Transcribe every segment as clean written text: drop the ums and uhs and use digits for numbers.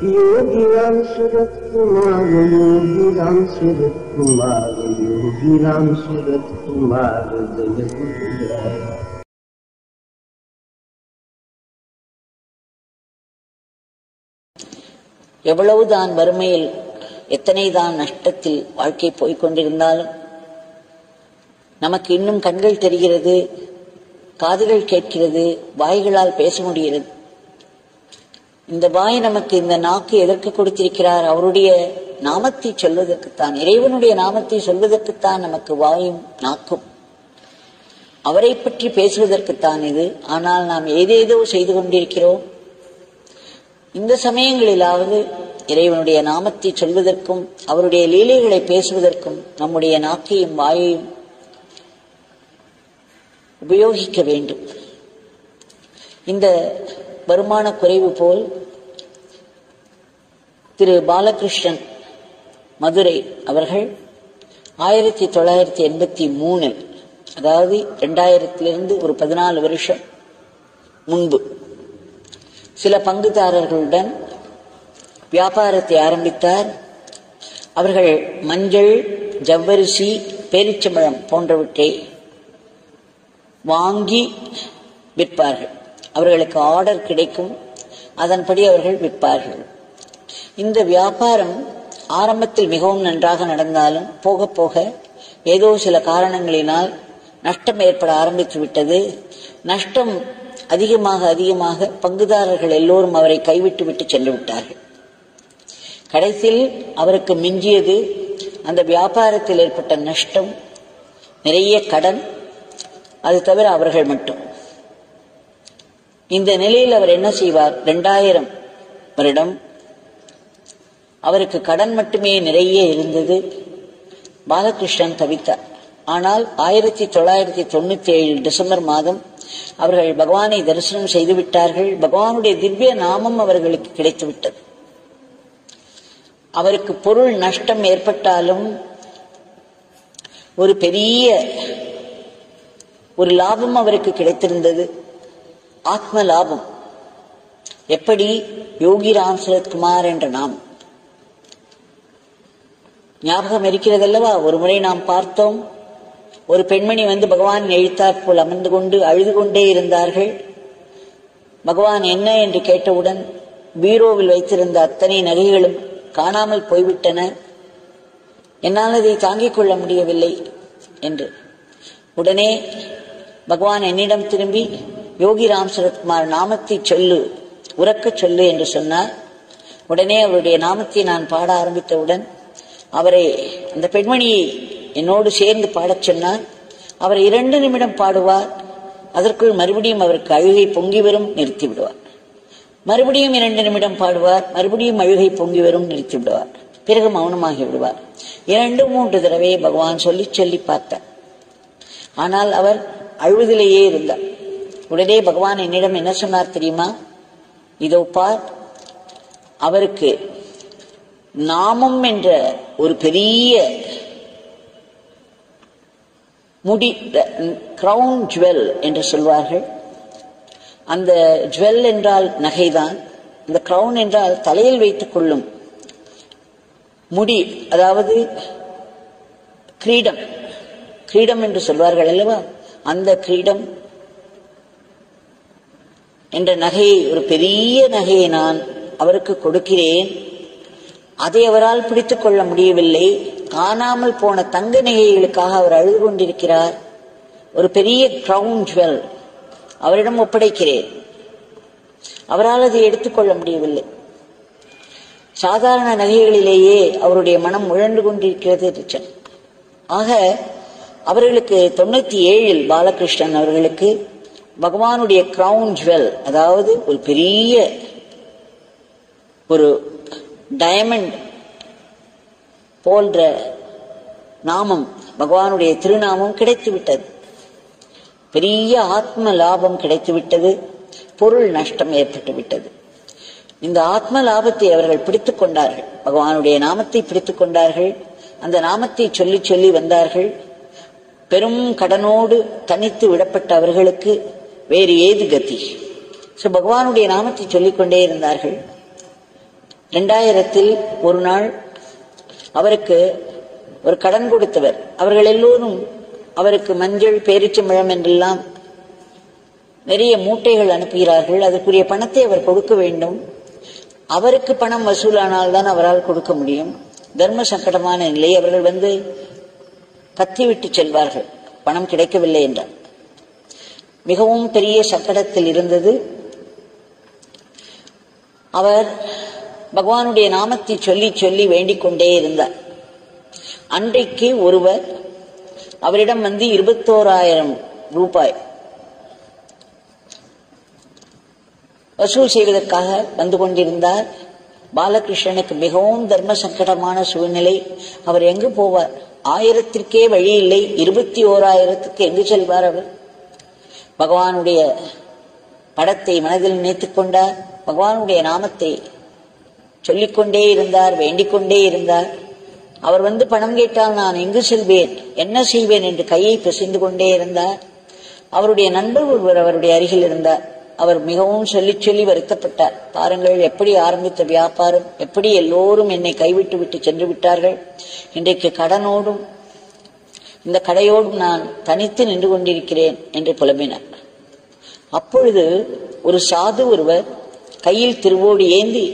योगीराम सूरत कुमार, योगीराम सूरत कुमार, योगीराम सूरत कुमार जय गुरुराय। எவ்வளவுதான் வறுமையில், எத்தனைதான் நஷ்டத்தில் வாழ்க்கை போய்கொண்டிருந்தாலும் நமக்கு இன்னும் கண்கள் தெரிகிறது, காதுகள் கேட்கிறது, வாய்களால் பேச முடிகிறது. இந்த வாய் நமக்கு, இந்த நாக்கு எதற்கு கொடுத்திருக்கிறார்? அவருடைய நாமத்தை சொல்வதற்குத்தான், இறைவனுடைய நாமத்தை சொல்வதற்குத்தான் நமக்கு வாயும் நாக்கும், அவரை பற்றி பேசுவதற்குத்தான் இது. ஆனால் நாம் ஏதேதோ செய்து கொண்டிருக்கிறோம். இந்த சமயங்களிலாவது இறைவனுடைய நாமத்தை சொல்வதற்கும் அவருடைய லீலைகளை பேசுவதற்கும் நம்முடைய நாக்கையும் வாயையும் உபயோகிக்க வேண்டும். இந்த வருமான குறைவு போல் திரு பாலகிருஷ்ணன் மதுரை அவர்கள் 1983, அதாவது 2000 ஒரு 14 வருஷம் முன்பு சில பங்குதாரர்களுடன் வியாபாரத்தை ஆரம்பித்தார். அவர்கள் மஞ்சள், ஜவ்வரிசி, பேரிச்சம்பழம் போன்றவற்றை வாங்கி விற்பார்கள். அவர்களுக்கு ஆர்டர் கிடைக்கும், அதன்படி அவர்கள் விற்பார்கள். இந்த வியாபாரம் ஆரம்பத்தில் மிகவும் நன்றாக நடந்தாலும் போக போக ஏதோ சில காரணங்களினால் நஷ்டம் ஏற்பட ஆரம்பித்து விட்டது. நஷ்டம் அதிகமாக அதிகமாக பங்குதாரர்கள் எல்லோரும் அவரை கைவிட்டு விட்டு சென்று விட்டார்கள். கடைசியில் அவருக்கு மிஞ்சியது அந்த வியாபாரத்தில் ஏற்பட்ட நஷ்டம், நிறைய கடன், அது தவிர அவர்கள் மட்டும். இந்த நிலையில் அவர் என்ன செய்வார்? 2000 வருடம் அவருக்கு கடன் மட்டுமே நிறைய இருந்தது. பாலகிருஷ்ணன் தவித்தார். ஆனால் 1997 டிசம்பர் மாதம் அவர்கள் பகவானை தரிசனம் செய்து விட்டார்கள். பகவானுடைய திவ்ய நாமம் அவர்களுக்கு கிடைத்துவிட்டது. அவருக்கு பொருள் நஷ்டம் ஏற்பட்டாலும் ஒரு பெரிய ஒரு லாபம் அவருக்கு கிடைத்திருந்தது, ஆத்ம லாபம். எப்படி? யோகிராம் சரத்குமார் என்ற நாம் ஞாபகம் இருக்கிறதல்லவா? ஒரு முறை நாம் பார்த்தோம், ஒரு பெண்மணி வந்து பகவான் எழுத்தாற்போல் அமர்ந்து கொண்டு அழுது கொண்டே இருந்தார்கள். பகவான் என்ன என்று கேட்டவுடன் பீரோவில் வைத்திருந்த அத்தனை நகைகளும் காணாமல் போய்விட்டன, என்னால் அதை தாங்கிக் கொள்ள முடியவில்லை என்று. உடனே பகவான் என்னிடம் திரும்பி யோகிராம் சரத்குமார் நாமத்தை சொல்லு, உறக்க சொல்லு என்று சொன்னார். உடனே அவருடைய நாமத்தை நான் பாட ஆரம்பித்தவுடன் அவரை, அந்த பெண்மணியை என்னோடு சேர்ந்து பாடச் சொன்னார். அவர் 2 நிமிடம் பாடுவார், அதற்குள் மறுபடியும் அவருக்கு அழுகை பொங்கி வரும், நிறுத்தி விடுவார். மறுபடியும் 2 நிமிடம் பாடுவார், மறுபடியும் அழுகை பொங்கி வரும், நிறுத்தி விடுவார். பிறகு மௌனமாகி விடுவார். 2-3 தடவை பகவான் சொல்லி சொல்லி பார்த்தார். ஆனால் அவர் அழுவதிலேயே இருந்தார். உடனே பகவான் என்னிடம் என்ன சொன்னார் தெரியுமா? இதோ பார், அவருக்கு நாமம் என்ற ஒரு பெரிய முடி, கிரவுன் ஜுவல் என்று சொல்வார்கள். அந்த ஜுவல் என்றால் நகைதான், அந்த கிரவுன் என்றால் தலையில் வைத்துக் கொள்ளும் முடி, அதாவது கிரீடம். கிரீடம் என்று சொல்வார்கள் அல்லவா? அந்த கிரீடம் என்ற நகையை, ஒரு பெரிய நகையை நான் அவருக்கு கொடுக்கிறேன். அதை அவரால் பிடித்துக் கொள்ள முடியவில்லை. காணாமல் போன தங்க நகைகளுக்காக அவர் அழுது கொண்டிருக்கிறார். ஒரு பெரிய கிரவுன் ஜுவல் அவரிடம் ஒப்படைக்கிறேன். அவரால் அதை எடுத்துக்கொள்ள முடியவில்லை. சாதாரண நகைகளிலேயே அவருடைய மனம் உழன்று கொண்டிருக்கிறது. ஆக அவர்களுக்கு 97 பாலகிருஷ்ணன் அவர்களுக்கு பகவானுடைய கிரவுன் ஜுவல், அதாவது ஒரு பெரிய ஒரு டயமண்ட் போன்ற நாமம், பகவானுடைய திருநாமம் கிடைத்துவிட்டது. பெரிய ஆத்ம லாபம் கிடைத்துவிட்டது. பொருள் நஷ்டம் ஏற்பட்டு விட்டது. இந்த ஆத்ம லாபத்தை அவர்கள் பிடித்துக் கொண்டார்கள். பகவானுடைய நாமத்தை பிடித்துக் கொண்டார்கள். அந்த நாமத்தை சொல்லி சொல்லி வந்தார்கள். பெரும் கடனோடு தனித்து விடப்பட்ட அவர்களுக்கு வேறு ஏது கதி? பகவானுடைய நாமத்தை சொல்லிக்கொண்டே இருந்தார்கள். 2000 ஒரு நாள் அவருக்கு ஒரு கடன் கொடுத்தவர், அவர்கள் எல்லோரும் அவருக்கு மஞ்சள் பேரிச்சம்பழம் என்றெல்லாம் நிறைய மூட்டைகள் அனுப்புகிறார்கள். அதற்குரிய பணத்தை அவர் கொடுக்க வேண்டும். அவருக்கு பணம் வசூலானால் தான் அவரால் கொடுக்க முடியும். தர்ம சங்கடமான நிலை. அவர்கள் கத்திவிட்டு செல்வார்கள் பணம் கிடைக்கவில்லை என்றார். மிகவும் பெரிய சங்கடத்தில் இருந்தது. அவர் பகவானுடைய நாமத்தை சொல்லி சொல்லி வேண்டிக் கொண்டே இருந்தார். அன்றைக்கு ஒருவர் அவரிடம் 21,000 ரூபாய் வசூல் செய்வதற்காக வந்து கொண்டிருந்தார். பாலகிருஷ்ணனுக்கு மிகவும் தர்ம சங்கடமான சூழ்நிலை. அவர் எங்கு போவார்? 1000க்கே வழி இல்லை. 21,000க்கு எங்கு செல்வார் அவர்? பகவானுடைய படத்தை மனதில் நினைத்துக் கொண்டார். பகவானுடைய நாமத்தை சொல்லிக்கொண்டே இருந்தார், வேண்டிக் கொண்டே இருந்தார். அவர் பணம் கேட்டால் நான் எங்கு செல்வேன், என்ன செய்வேன் என்று கையை பிசைந்து கொண்டே இருந்தார். அவருடைய நண்பர் ஒருவர் அவருடைய அருகில் இருந்தார். அவர் மிகவும் சொல்லி சொல்லி வருத்தப்பட்டார். பாருங்கள், எப்படி ஆரம்பித்த வியாபாரம், எப்படி எல்லோரும் என்னை கைவிட்டு விட்டு சென்று விட்டார்கள். இன்றைக்கு கடனோடும் இந்த கடையோடும் நான் தனித்து நின்று கொண்டிருக்கிறேன் என்று புலம்பினார். அப்பொழுது ஒரு சாது ஒருவர் கையில் திருவோடு ஏந்தி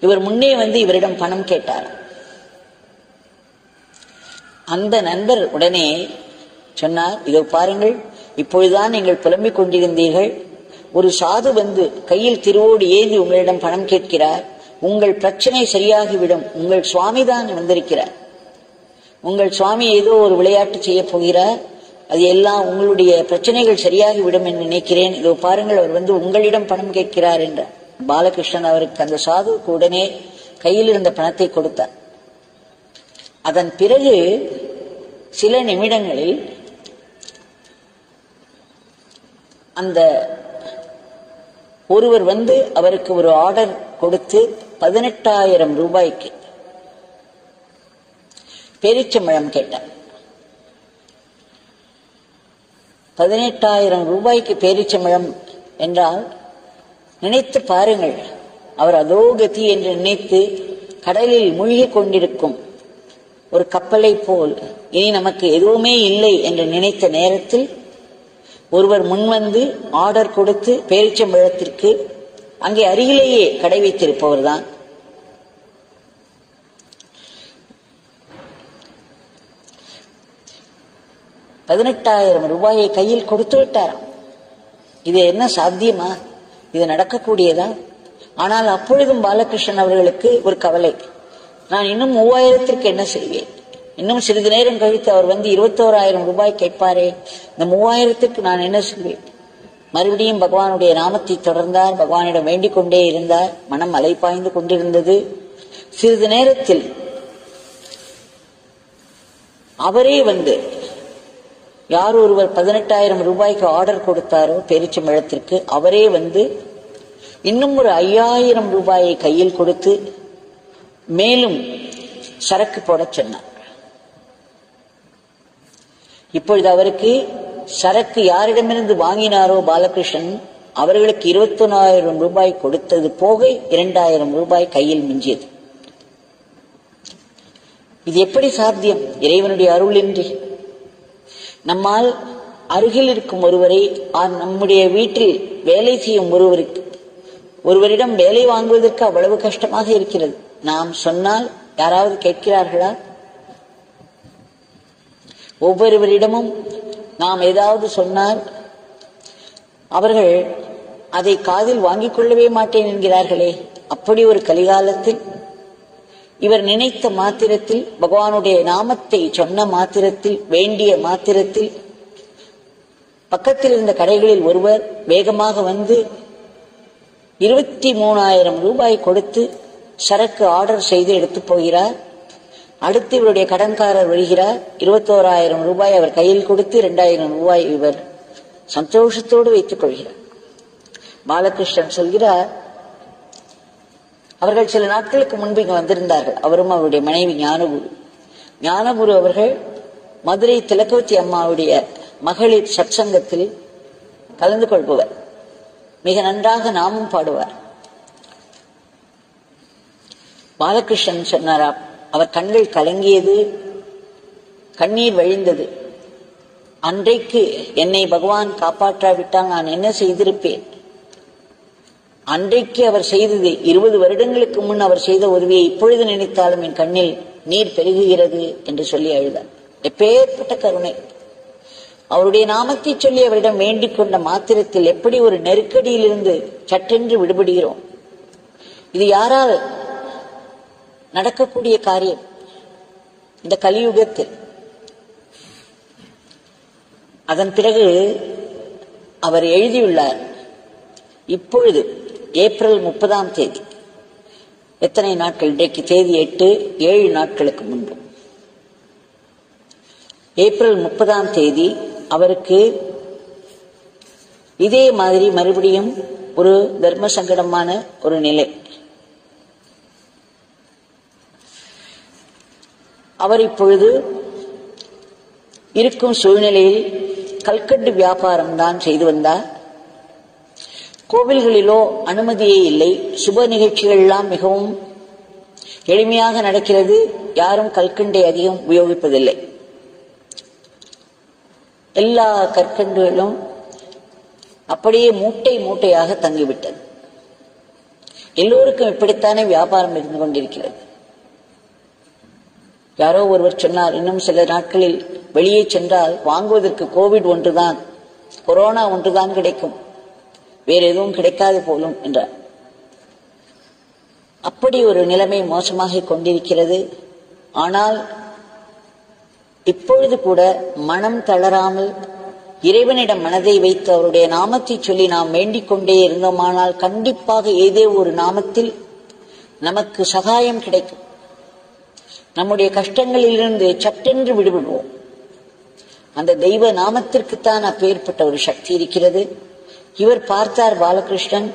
இவர் முன்னே இவரிடம் பணம் கேட்டார். அந்த நண்பர் உடனே சொன்னார், இதோ பாருங்கள், இப்பொழுதுதான் நீங்கள் புலம்பிக் கொண்டிருந்தீர்கள். ஒரு சாது கையில் திருவோடு ஏந்தி உங்களிடம் பணம் கேட்கிறார். உங்கள் பிரச்சனை சரியாகிவிடும். உங்கள் சுவாமி தான் வந்திருக்கிறார். உங்கள் சுவாமி ஏதோ ஒரு விளையாட்டு செய்ய போகிறார். அது எல்லாம் உங்களுடைய பிரச்சனைகள் சரியாகிவிடும் என்று நினைக்கிறேன். இதோ பாருங்கள், அவர் உங்களிடம் பணம் கேட்கிறார் என்றார். பாலகிருஷ்ணன் அவருக்கு அந்த சாதுவுக்கு உடனே கையில் இருந்த பணத்தை கொடுத்தார். அதன் பிறகு சில நிமிடங்களில் அந்த ஒருவர் அவருக்கு ஒரு ஆர்டர் கொடுத்து 18,000 ரூபாய்க்கு பேரிச்சம்பழம் கேட்டார். 18,000 ரூபாய்க்கு பேரிச்சம்பழம் என்றால் நினைத்து பாருங்கள். அவர் அதோகதி என்று நினைத்து கடலில் மூழ்கிக் கொண்டிருக்கும் ஒரு கப்பலை போல் இனி நமக்கு எதுவுமே இல்லை என்று நினைத்த நேரத்தில் ஒருவர் முன்வந்து ஆர்டர் கொடுத்து பேரிச்சம்பழத்திற்கு அங்கே அருகிலேயே கடை வைத்திருப்பவர் தான். ₹18,000 கையில் கொடுத்து விட்டாராம். இது என்ன சாத்தியமா? இது நடக்கக்கூடியதா? ஆனால் அப்பொழுதும் பாலகிருஷ்ணன் அவர்களுக்கு ஒரு கவலை, நான் இன்னும் 3000க்கு என்ன செய்வேன்? இன்னும் சிறிது நேரம் கழித்து அவர் 21,000 ரூபாய் கேட்பாரே, இந்த 3000க்கு நான் என்ன செய்வேன்? மறுபடியும் பகவானுடைய நாமத்தை தொடர்ந்தார். பகவானிடம் வேண்டிக் கொண்டே இருந்தார். மனம் அலைப்பாய்ந்து கொண்டிருந்தது. சிறிது நேரத்தில் அவரே யார் ஒருவர் 18,000 ரூபாய்க்கு ஆர்டர் கொடுத்தாரோ பேரிச்சம்பழத்திற்கு, அவரே இன்னும் ஒரு 5,000 ரூபாயை கையில் கொடுத்து மேலும் சரக்கு போட சொன்னார். இப்பொழுது அவருக்கு சரக்கு யாரிடமிருந்து வாங்கினாரோ பாலகிருஷ்ணன், அவர்களுக்கு 21,000 ரூபாய் கொடுத்தது போக 2,000 ரூபாய் கையில் மிஞ்சியது. இது எப்படி சாத்தியம்? இறைவனுடைய அருளின்றி. நம்மால் அருகில் இருக்கும் ஒருவரை, நம்முடைய வீட்டில் வேலை செய்யும் ஒருவரிடம் வேலை வாங்குவதற்கு அவ்வளவு கஷ்டமாக இருக்கிறது. நாம் சொன்னால் யாராவது கேட்கிறார்களா? ஒவ்வொருவரிடமும் நாம் ஏதாவது சொன்னால் அவர்கள் அதை காதில் வாங்கிக் கொள்ளவே மாட்டேன் என்கிறார்களே. அப்படி ஒரு கலிகாலத்தில் இவர் நினைத்த மாத்திரத்தில், பகவானுடைய நாமத்தை சொன்ன மாத்திரத்தில், வேண்டிய மாத்திரத்தில், பக்கத்தில் இருந்த கடைகளில் ஒருவர் வேகமாக 23,000 ரூபாய் கொடுத்து சரக்கு ஆர்டர் செய்து எடுத்து போகிறார். அடுத்து இவருடைய கடன்காரர் வருகிறார். 21,000 ரூபாய் அவர் கையில் கொடுத்து 2,000 ரூபாய் இவர் சந்தோஷத்தோடு வைத்துக் கொள்கிறார். பாலகிருஷ்ணன் சொல்கிறார், அவர்கள் சில நாட்களுக்கு முன்பு இங்கு வந்திருந்தார்கள். அவரும் அவருடைய மனைவி ஞானகுரு அவர்கள் மதுரை திலகவதி அம்மாவுடைய மகளிர் சத்சங்கத்தில் கலந்து கொள்பவர். மிக நன்றாக நாமும் பாடுவார். பாலகிருஷ்ணன் சொன்னாரா, அவர் கண்கள் கலங்கியது, கண்ணீர் வழிந்தது. அன்றைக்கு என்னை பகவான் காப்பாற்றாவிட்டால் நான் என்ன செய்திருப்பேன்? அன்றைக்கு அவர் செய்தது 20 வருடங்களுக்கு முன் அவர் செய்த உதவியை இப்பொழுது நினைத்தாலும் என் கண்ணில் நீர் பெருகுகிறது என்று சொல்லி அழுதார். எப்பேற்பட்ட கருணை! அவருடைய நாமத்தை சொல்லி அவரிடம் வேண்டிக் கொண்ட மாத்திரத்தில் எப்படி ஒரு நெருக்கடியிலிருந்து சட்டென்று விடுபடுகிறோம். இது யாரால் நடக்கக்கூடிய காரியம்? இந்த கலியுகத்தில். அதன் பிறகு அவர் எழுதியுள்ளார், இப்பொழுது ஏப்ரல் 30ஆம் தேதி, எத்தனை நாட்கள், இன்றைக்கு தேதி 8, 7 நாட்களுக்கு முன்பு ஏப்ரல் 30ஆம் தேதி அவருக்கு இதே மாதிரி மறுபடியும் ஒரு தர்ம சங்கடமான ஒரு நிலை. அவர் இப்பொழுது இருக்கும் சூழ்நிலையில் கல்கண்டு வியாபாரம் தான் செய்து வந்தார். கோவில்களிலோ அனுமதியே இல்லை. சுப நிகழ்ச்சிகள் எல்லாம் மிகவும் எளிமையாக நடக்கிறது. யாரும் கற்கண்டை அதிகம் உபயோகிப்பதில்லை. எல்லா கற்கண்டுகளும் அப்படியே மூட்டை மூட்டையாக தங்கிவிட்டது. எல்லோருக்கும் இப்படித்தானே வியாபாரம் இருந்து கொண்டிருக்கிறது. யாரோ ஒருவர் சொன்னார், இன்னும் சில நாட்களில் வெளியே சென்றால் வாங்குவதற்கு கோவிட் ஒன்றுதான், கொரோனா ஒன்றுதான் கிடைக்கும், வேற எதுவும் கிடைக்காது போலும் என்றார். அப்படி ஒரு நிலைமை மோசமாக கொண்டிருக்கிறது. ஆனால் இப்பொழுது கூட மனம் தளராமல் இறைவனிடம் மனதை வைத்து அவருடைய நாமத்தை சொல்லி நாம் வேண்டிக் கொண்டே இருந்தோமானால் கண்டிப்பாக ஏதோ ஒரு நாமத்தில் நமக்கு சகாயம் கிடைக்கும். நம்முடைய கஷ்டங்களிலிருந்து சட்டென்று விடுபடுவோம். அந்த தெய்வ நாமத்திற்குத்தான் அப்பேற்பட்ட ஒரு சக்தி இருக்கிறது. இவர் பார்த்தார், பாலகிருஷ்ணன்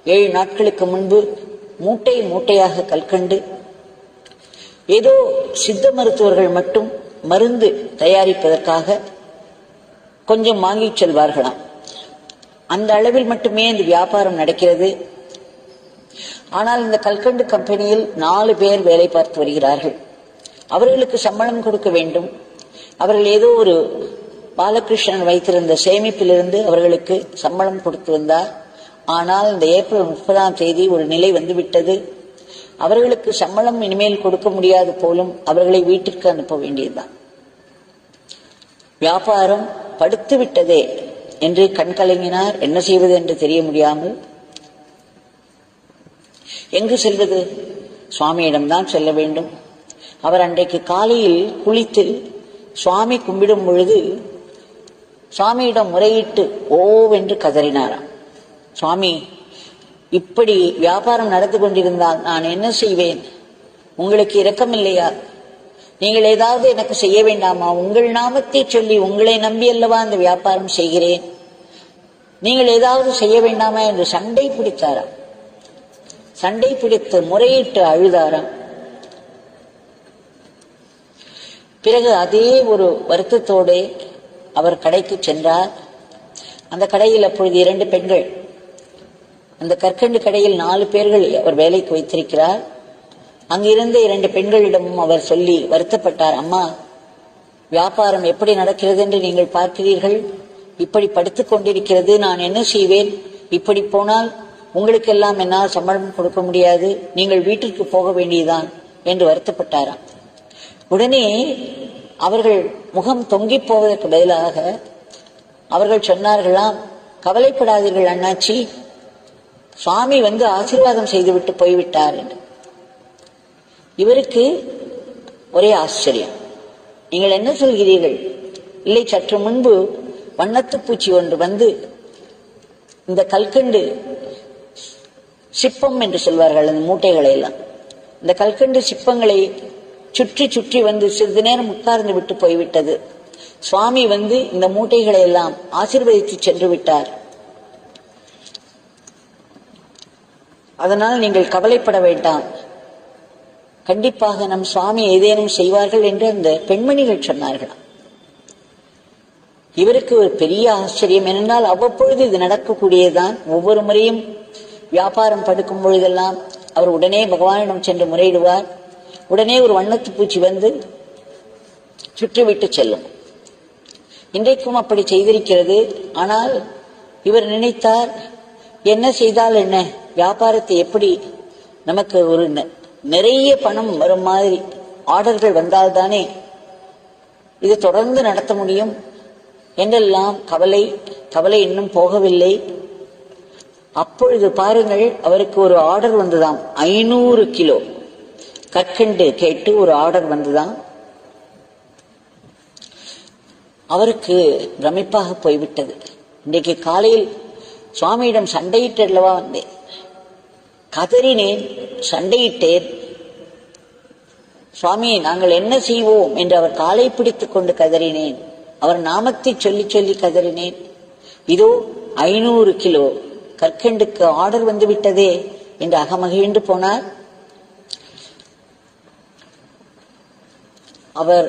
7 நாட்களுக்கு முன்பு மூட்டை மூட்டையாக கல்கண்டு, ஏதோ சித்த மருத்துவர்கள் மட்டும் மருந்து தயாரிப்பதற்காக கொஞ்சம் வாங்கி செல்வார்களாம். அந்த அளவில் மட்டுமே இந்த வியாபாரம் நடக்கிறது. ஆனால் இந்த கல்கண்டு கம்பெனியில் 4 பேர் வேலை பார்த்து வருகிறார்கள். அவர்களுக்கு சம்பளம் கொடுக்க வேண்டும். அவர்கள் ஏதோ ஒரு பாலகிருஷ்ணன் வைத்திருந்த சேமிப்பிலிருந்து அவர்களுக்கு சம்பளம் கொடுத்து வந்தார். ஆனால் இந்த ஏப்ரல் 30ஆம் தேதி ஒரு நிலை வந்துவிட்டது. அவர்களுக்கு சம்பளம் இனிமேல் கொடுக்க முடியாது போலும். அவர்களை வீட்டிற்கு அனுப்ப வேண்டியதுதான். வியாபாரம் படுத்து விட்டதே என்று கண்கலங்கினார். என்ன செய்வது என்று தெரிய முடியாமல் எங்கு செல்வது? சுவாமியிடம்தான் செல்ல வேண்டும். அவர் அன்றைக்கு காலையில் குளித்து சுவாமி கும்பிடும் பொழுது சுவாமியிடம் முறையிட்டு ஓவென்று கதறினாராம். சுவாமி, இப்படி வியாபாரம் நடந்து கொண்டிருந்தால் நான் என்ன செய்வேன்? உங்களுக்கு இரக்கமில்லையா? நீங்கள் ஏதாவது எனக்கு செய்ய வேண்டாமா? உங்கள் நாமத்தை சொல்லி உங்களை நம்பி அல்லவா அந்த வியாபாரம் செய்கிறேன். நீங்கள் ஏதாவது செய்ய வேண்டாமா என்று சண்டை பிடித்தாராம். சண்டை பிடித்து முறையிட்டு அழுதாராம். பிறகு அதே ஒரு வருத்தத்தோடு அவர் கடைக்கு சென்றார். அந்த கடையில் அப்பொழுது 2 பெண்கள், அந்த கற்கண்டு கடையில் 4 பேர்கள் அவர் வேலைக்கு வைத்திருக்கிறார். அங்கிருந்த 2 பெண்களிடமும் அவர் சொல்லி வருத்தப்பட்டார். அம்மா, வியாபாரம் எப்படி நடக்கிறது என்று நீங்கள் பார்க்கிறீர்கள். இப்படி படுத்துக் கொண்டிருக்கிறது. நான் என்ன செய்வேன்? இப்படி போனால் உங்களுக்கெல்லாம் என்னால் சம்பளம் கொடுக்க முடியாது. நீங்கள் வீட்டிற்கு போக வேண்டியதுதான் என்று வருத்தப்பட்டாராம். உடனே அவர்கள் முகம் தொங்கி போவதற்கு பதிலாக அவர்கள் சொன்னார்களாம், கவலைப்படாதீர்கள் அண்ணாச்சி, சுவாமி வந்து ஆசீர்வாதம் செய்துவிட்டு போய்விட்டார் என்று. இவருக்கு ஒரே ஆச்சரியம். நீங்கள் என்ன சொல்கிறீர்கள்? இல்லை, சற்று முன்பு வண்ணத்து பூச்சி ஒன்று வந்து இந்த கல்கண்டு சிப்பம் என்று சொல்வார்கள், அந்த மூட்டைகளை எல்லாம், இந்த கல்கண்டு சிப்பங்களை சுற்றி சுற்றி வந்து சிறிது நேரம் உட்கார்ந்து விட்டு போய்விட்டது. சுவாமி வந்து இந்த மூட்டைகளை எல்லாம் ஆசீர்வதித்து சென்று விட்டார். அதனால் நீங்கள் கவலைப்பட வேண்டாம். கண்டிப்பாக நம் சுவாமி ஏதேனும் செய்வார்கள் என்று அந்த பெண்மணிகள் சொன்னார்களாம். இவருக்கு ஒரு பெரிய ஆச்சரியம். என்னென்றால் அவ்வப்பொழுது இது நடக்கக்கூடியதுதான். ஒவ்வொரு முறையும் வியாபாரம் படுக்கும் பொழுதெல்லாம் அவர் உடனே பகவானிடம் சென்று முறையிடுவார். உடனே ஒரு வண்ணத்து பூச்சி வந்து சுற்றிவிட்டு செல்லும். இன்றைக்கும் அப்படி செய்திருக்கிறது. ஆனால் இவர் நினைத்தார், என்ன செய்தால் என்ன, வியாபாரத்தை எப்படி நமக்கு ஒரு நிறைய பணம் வரும் மாதிரி ஆர்டர்கள் வந்தால்தானே இது தொடர்ந்து நடத்த முடியும் என்றெல்லாம் கவலை இன்னும் போகவில்லை. அப்பொழுது பாருங்கள், அவருக்கு ஒரு ஆர்டர் வந்ததாம். 500 கிலோ கற்கண்டு கேட்டு ஒரு ஆர்டர் வந்ததாம். அவருக்கு பிரமிப்பாக போய்விட்டது. இன்றைக்கு காலையில் சுவாமியிடம் சண்டையிட்டல்லவா வந்தேன், கதறினேன், சண்டையிட்டேன். சுவாமி, நாங்கள் என்ன செய்வோம் என்று அவர் காலை பிடித்துக் கொண்டு கதறினேன். அவர் நாமத்தை சொல்லி சொல்லி கதறினேன். இதோ 500 கிலோ கற்கண்டுக்கு ஆர்டர் வந்து விட்டதே என்று அகமகிழ்ந்து போனார். அவர்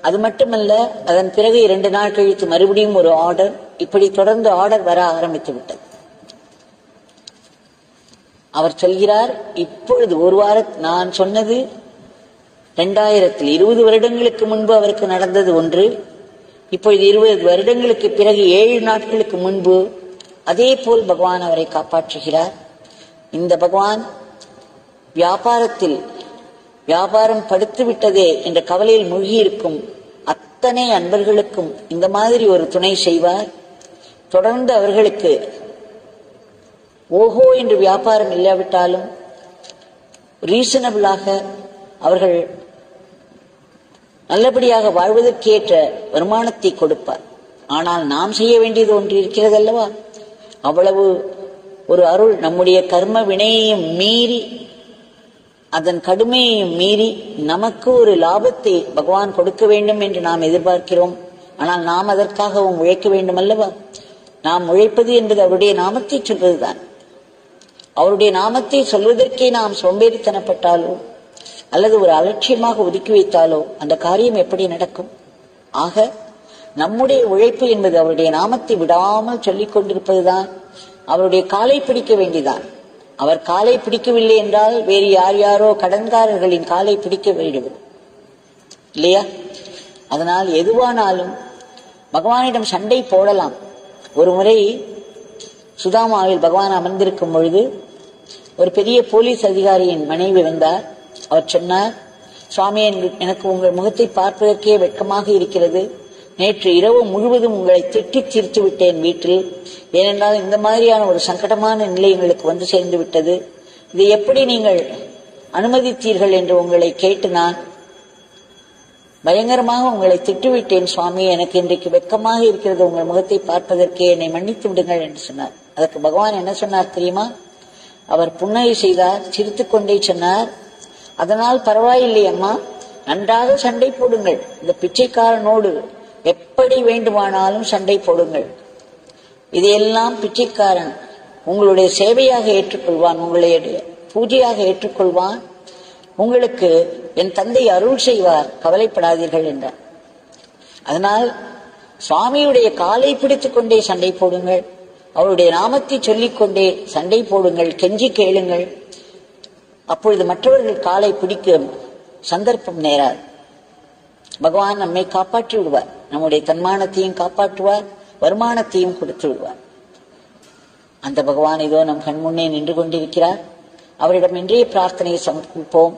அது மட்டுமல்ல, அதன் பிறகு 2 நாள் கழித்து மறுபடியும் ஒரு ஆர்டர். இப்படி தொடர்ந்து ஆர்டர் வர ஆரம்பித்து விட்டது. அவர் சொல்கிறார், இப்பொழுது ஒரு வாரம் நான் சொன்னது 2000 வருடங்களுக்கு முன்பு அவருக்கு நடந்தது ஒன்று. இப்பொழுது 20 வருடங்களுக்கு பிறகு 7 நாட்களுக்கு முன்பு அதே போல் பகவான் அவரை காப்பாற்றுகிறார். இந்த பகவான் வியாபாரம் படுத்து விட்டதே என்ற கவலையில் மூழ்கியிருக்கும் அத்தனை அன்பர்களுக்கும் இந்த மாதிரி ஒரு துணை செய்வார். தொடர்ந்து அவர்களுக்கு ஓஹோ என்று வியாபாரம் இல்லாவிட்டாலும் ரீசனபிளாக அவர்கள் நல்லபடியாக வாழ்வதற்கேற்ற வருமானத்தை கொடுப்பார். ஆனால் நாம் செய்ய வேண்டியது ஒன்று இருக்கிறது அல்லவா? அவ்வளவு ஒரு அருள் நம்முடைய கர்ம வினையையும் மீறி, அதன் கடுமையையும் மீறி நமக்கு ஒரு லாபத்தை பகவான் கொடுக்க வேண்டும் என்று நாம் எதிர்பார்க்கிறோம். ஆனால் நாம் அதற்காகவும் உழைக்க வேண்டும் அல்லவா? நாம் உழைப்பது என்பது அவருடைய நாமத்தை சொல்வதுதான். அவருடைய நாமத்தை சொல்வதற்கே நாம் சோம்பேறித்தனப்பட்டாலோ அல்லது ஒரு அலட்சியமாக ஒதுக்கி வைத்தாலோ அந்த காரியம் எப்படி நடக்கும்? ஆக நம்முடைய உழைப்பு என்பது அவருடைய நாமத்தை விடாமல் சொல்லிக் கொண்டிருப்பதுதான். அவருடைய காலை பிடிக்க வேண்டிதான். அவர் காலை பிடிக்கவில்லை என்றால் வேறு யாரோ கடன்காரர்களின் காலை பிடிக்க வேண்டும் இல்லையா? அதனால் எதுவானாலும் பகவானிடம் சண்டை போடலாம். ஒரு முறை சுதாமாவில் பகவான் அமர்ந்திருக்கும் பொழுது ஒரு பெரிய போலீஸ் அதிகாரியின் மனைவி வந்தார். அவர் சொன்னார், சுவாமி, எனக்கு உங்கள் முகத்தை பார்ப்பதற்கே வெட்கமாக இருக்கிறது. நேற்று இரவு முழுவதும் உங்களை திட்டி தீர்த்து விட்டேன் வீட்டில். ஏனென்றால் இந்த மாதிரியான ஒரு சங்கடமான நிலை எங்களுக்கு வந்து சேர்ந்து விட்டது. இதை எப்படி நீங்கள் அனுமதித்தீர்கள் என்று உங்களை கேட்டு நான் பயங்கரமாக உங்களை திட்டுவிட்டேன் சுவாமி. எனக்கு இன்றைக்கு வெட்கமாக இருக்கிறது உங்கள் முகத்தை பார்ப்பதற்கே, என்னை மன்னித்து விடுங்கள் என்று சொன்னார். அதற்கு பகவான் என்ன சொன்னார் தெரியுமா? அவர் புன்னகை செய்தார், சிரித்துக்கொண்டே சொன்னார், அதனால் பரவாயில்லை அம்மா, நன்றாக சண்டை போடுங்கள். இந்த பிச்சைக்காரனோடு எப்படி வேண்டுமானாலும் சண்டை போடுங்கள். இதையெல்லாம் பிச்சைக்காரன் உங்களுடைய சேவையாக ஏற்றுக்கொள்வான், உங்களுடைய பூஜையாக ஏற்றுக்கொள்வான். உங்களுக்கு என் தந்தை அருள் செய்வார், கவலைப்படாதீர்கள் என்றார். அதனால் சுவாமியுடைய காலை பிடித்துக் கொண்டே சண்டை போடுங்கள். அவருடைய நாமத்தை சொல்லிக்கொண்டே சண்டை போடுங்கள், கெஞ்சி கேளுங்கள். அப்பொழுது மற்றவர்கள் காலை பிடிக்க சந்தர்ப்பம் நேராது. பகவான் நம்மை காப்பாற்றி விடுவார். நம்முடைய தன்மானத்தையும் காப்பாற்றுவார், வருமானத்தையும் கொடுத்து விடுவார். அந்த பகவான் இதோ நம் கண் முன்னே நின்று கொண்டிருக்கிறார். அவரிடம் இன்றைய பிரார்த்தனையை சமர்ப்பிப்போம்.